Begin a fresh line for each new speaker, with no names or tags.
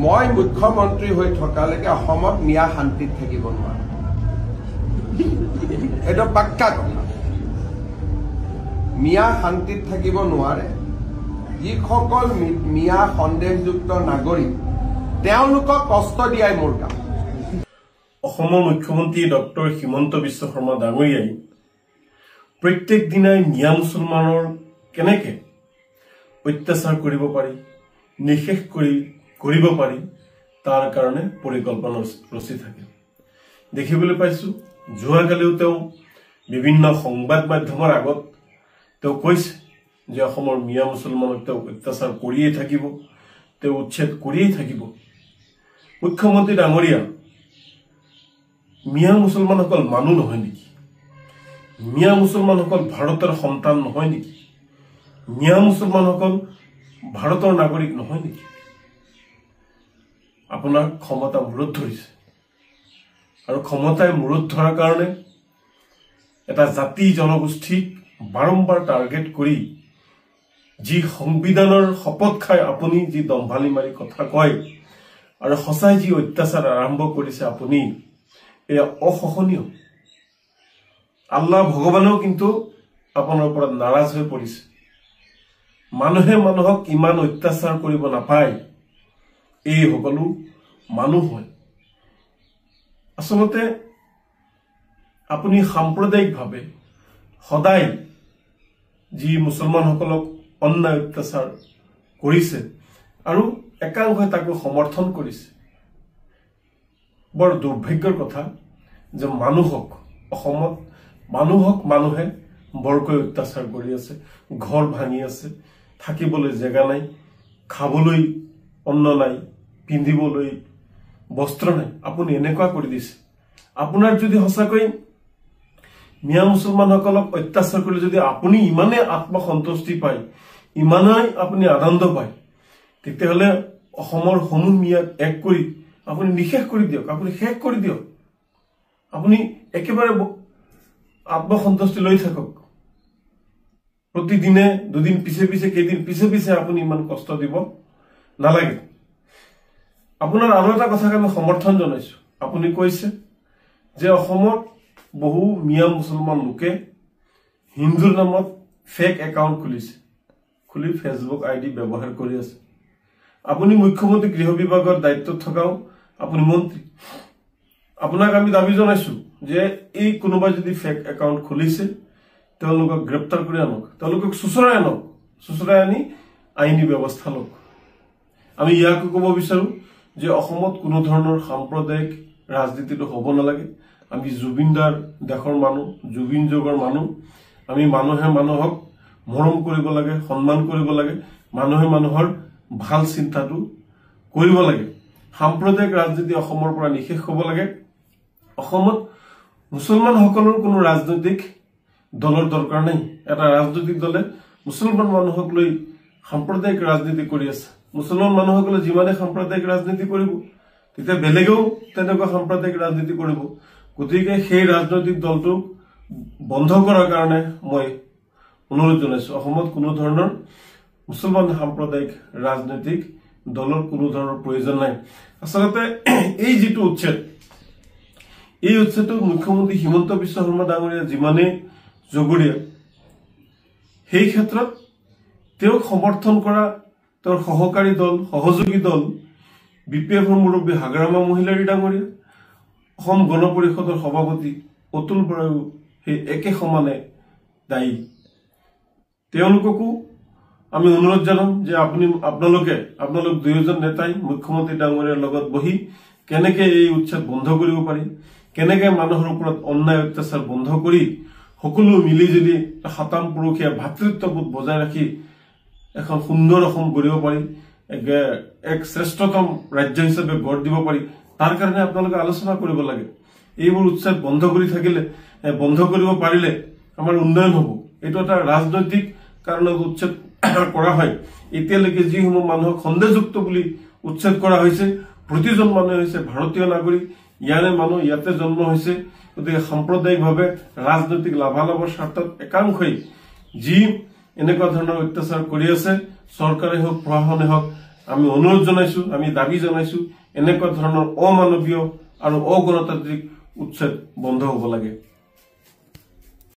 মই মুখ্যমন্ত্ৰী হৈ থকালৈকে অসমত মিয়া শান্তিত থাকিব নোৱাৰে। এটা পাক্কা কথা। মিয়া শান্তিত থাকিব নোৱাৰে। যিসকল মিয়া সন্দেহযুক্ত নাগৰিক তেওঁলোকক কষ্ট দিয়াই মোৰ কাম।
অসমৰ মুখ্যমন্ত্ৰী ডক্টৰ হিমন্ত বিশ্ব শৰ্মা ডাঙৰীয়াই প্ৰত্যেক দিনাই মিয়া মুছলমানৰ কেনেকে অত্যাচাৰ কৰিব পাৰি, নিশেষ কৰিব পাৰি তাৰ কাৰণে পৰিকল্পনা ৰচি থাকে। দেখিবলৈ পাইছো যোৱাকালিও তেওঁ বিভিন্ন সংবাদ মাধ্যমৰ আগত তেওঁ কৈছে যে অসমৰ মিয়া মুছলমানক তেওঁ অত্যাচাৰ কৰিয়েই থাকিব, তেওঁ উচ্ছেদ কৰিয়েই থাকিব। মুখ্যমন্ত্ৰী ডাঙৰীয়া, মিয়া মুছলমানসকল মানুহ নহয় নেকি? মিয়া মুছলমানসকল ভাৰতৰ সন্তান নহয় নেকি? মিয়া মুছলমানসকল ভাৰতৰ নাগৰিক নহয় নেকি? আপোনাৰ ক্ষমতা মূৰত ধৰিছে আৰু ক্ষমতাই মূৰত ধৰাৰ কাৰণে এটা জাতি জনগোষ্ঠীক বাৰম্বাৰ টাৰ্গেট কৰি যি সংবিধানৰ শপত খাই আপুনি যি দম্ভালি মাৰি কথা কয় আৰু সঁচাই যি অত্যাচাৰ আৰম্ভ কৰিছে আপুনি, এয়া অসহনীয়। আল্লাহ ভগৱানেও কিন্তু আপোনাৰ ওপৰত নাৰাজ হৈ পৰিছে। মানুহে মানুহক ইমান অত্যাচাৰ কৰিব নাপায়। এই সকলো মানুহ হয়। আচলতে আপুনি সাম্প্ৰদায়িকভাৱে সদায় যি মুছলমানসকলক অন্যায় অত্যাচাৰ কৰিছে আৰু একাংশই তাকো সমৰ্থন কৰিছে। বৰ দুৰ্ভাগ্যৰ কথা যে অসমত মানুহে বৰকৈ অত্যাচাৰ কৰি আছে, ঘৰ ভাঙি আছে, থাকিবলৈ জেগা নাই, খাবলৈ অন্ন নাই, পিন্ধিবলৈ বস্ত্ৰ নাই। আপুনি এনেকুৱা কৰি দিছে। আপোনাৰ যদি সঁচাকৈ মিয়া মুছলমানসকলক অত্যাচাৰ কৰিলে যদি আপুনি ইমানে আত্মসন্তুষ্টি পায়, ইমানেই আপুনি আনন্দ পায়, তেতিয়াহ'লে অসমৰ সমূহ মিয়াক এক কৰি আপুনি নিশেষ কৰি দিয়ক, আপুনি শেষ কৰি দিয়ক। আপুনি একেবাৰে আত্মসন্তুষ্টি লৈ থাকক। প্ৰতিদিনে দুদিন পিছে পিছে কেইদিন পিছে পিছে আপুনি ইমান কষ্ট দিব নালাগে। আপোনাৰ আৰু এটা কথাক আমি সমৰ্থন জনাইছো। আপুনি কৈছে যে অসমত বহু মিয়া মুছলমান লোকে হিন্দুৰ নামত ফেক একাউণ্ট খুলি ফেচবুক আইডি ব্যৱহাৰ কৰি আছে। আপুনি মুখ্যমন্ত্ৰী গৃহ বিভাগৰ দায়িত্বত থকাও আপুনি মন্ত্ৰী। আপোনাক আমি দাবী জনাইছো যে এই কোনোবাই যদি ফেক একাউণ্ট খুলিছে তেওঁলোকক গ্ৰেপ্তাৰ কৰি আনক, তেওঁলোকক চোচৰাই আনক, চোচৰাই আনি আইনী ব্যৱস্থা লওক। আমি ইয়াকো ক'ব বিচাৰো যে অসমত কোনো ধৰণৰ সাম্প্ৰদায়িক ৰাজনীতিটো হ'ব নালাগে। আমি জুবিনদাৰ দেশৰ মানুহ, জুবিন যুগৰ মানুহ। আমি মানুহে মানুহক মৰম কৰিব লাগে, সন্মান কৰিব লাগে, মানুহে মানুহৰ ভাল চিন্তাটো কৰিব লাগে। সাম্প্ৰদায়িক ৰাজনীতি অসমৰ পৰা নিশেষ হ'ব লাগে। অসমত মুছলমানসকলৰ কোনো ৰাজনৈতিক দলৰ দৰকাৰ নাই। এটা ৰাজনৈতিক দলে মুছলমান মানুহক লৈ সাম্প্ৰদায়িক ৰাজনীতি কৰি আছে। মুছলমান মানুহসকলে যিমানে সাম্প্ৰদায়িক ৰাজনীতি কৰিব, তেতিয়া বেলেগেও তেনেকুৱা সাম্প্ৰদায়িক ৰাজনীতি কৰিব। গতিকে সেই ৰাজনৈতিক দলটোক বন্ধ কৰাৰ কাৰণে মই অনুৰোধ জনাইছো। অসমত কোনো ধৰণৰ মুছলমান সাম্প্ৰদায়িক ৰাজনৈতিক দলৰ কোনো ধৰণৰ প্ৰয়োজন নাই। আচলতে এই যিটো উচ্ছেদ, এই উচ্ছেদটো মুখ্যমন্ত্ৰী হিমন্ত বিশ্ব শৰ্মা ডাঙৰীয়া যিমানেই জগৰীয়া, সেই ক্ষেত্ৰত তেওঁক সমৰ্থন কৰা তেওঁৰ সহকাৰী দল, সহযোগী দল BPFৰ মুৰব্বী হাগ্ৰামা মহিলাৰী ডাঙৰীয়া, অসম গণ পৰিষদৰ সভাপতি অতুল বৰাও সেই একে সমানে দায়ী। তেওঁলোককো আমি অনুৰোধ জনাম যে আপোনালোক দুয়োজন নেতাই মুখ্যমন্ত্ৰী ডাঙৰীয়াৰ লগত বহি কেনেকে এই উচ্ছেদ বন্ধ কৰিব পাৰি, কেনেকে মানুহৰ ওপৰত অন্যায় অত্যাচাৰ বন্ধ কৰি সকলো মিলিজুলি সাতাম পুৰুষীয়া ভাতৃত্ববোধ বজাই ৰাখি এখন সুন্দৰ অসম গঢ়িব পাৰি, এক শ্ৰেষ্ঠতম ৰাজ্য হিচাপে গঢ় দিব পাৰি, তাৰ কাৰণে আপোনালোকে আলোচনা কৰিব লাগে। এইবোৰ উচ্ছেদ বন্ধ কৰিব পাৰিলে আমাৰ উন্নয়ন হ'ব। এইটো এটা ৰাজনৈতিক কাৰণত উচ্ছেদ কৰা হয়। এতিয়ালৈকে যিসমূহ মানুহক সন্দেহযুক্ত বুলি উচ্ছেদ কৰা হৈছে, প্ৰতিজন মানুহে হৈছে ভাৰতীয় নাগৰিক, ইয়াৰে মানুহ ইয়াতে জন্ম হৈছে। গতিকে সাম্প্ৰদায়িকভাৱে ৰাজনৈতিক লাভালাভৰ স্বাৰ্থত একাংশই যি এনেকুৱা ধৰণৰ অত্যাচাৰ কৰি আছে, চৰকাৰে হওক প্ৰশাসনে হওক আমি অনুৰোধ জনাইছো, আমি দাবী জনাইছো এনেকুৱা ধৰণৰ অমানৱীয় আৰু অগণতান্ত্ৰিক উচ্ছেদ বন্ধ হ'ব লাগে।